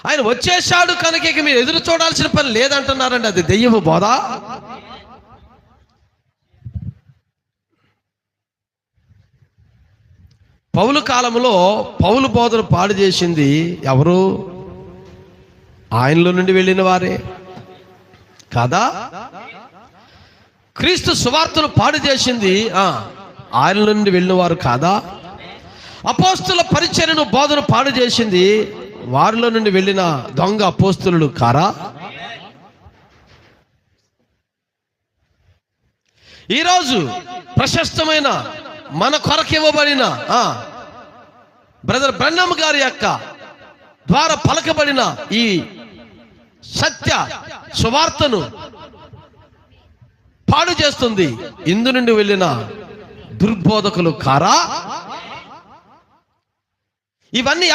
ఆయన వచ్చేసాడు కనుక ఇక మీరు ఎదురు చూడాల్సిన పని లేదంటున్నారండి. అది దెయ్యము బోధ. పౌలు కాలంలో పౌలు బోధను పాడు చేసింది ఎవరు? ఆయనలో నుండి వెళ్ళిన వారే కాదా? క్రీస్తు సువార్తను పాడు చేసింది ఆయన నుండి వెళ్ళిన వారు కాదా? అపోస్తుల పరిచర్యను బోధను పాడు చేసింది వారిలో నుండి వెళ్ళిన దొంగ అపోస్తులు కారా? ఈరోజు ప్రశస్తమైన మన కొరకు ఇవ్వబడిన బ్రదర్ బ్రహ్నమ్ గారి యొక్క ద్వారా పలకబడిన ఈ సత్య సువార్తను పాడు చేస్తుంది ఇందు నుండి వెళ్ళిన దుర్బోధకులు కారా? ఇవన్నీ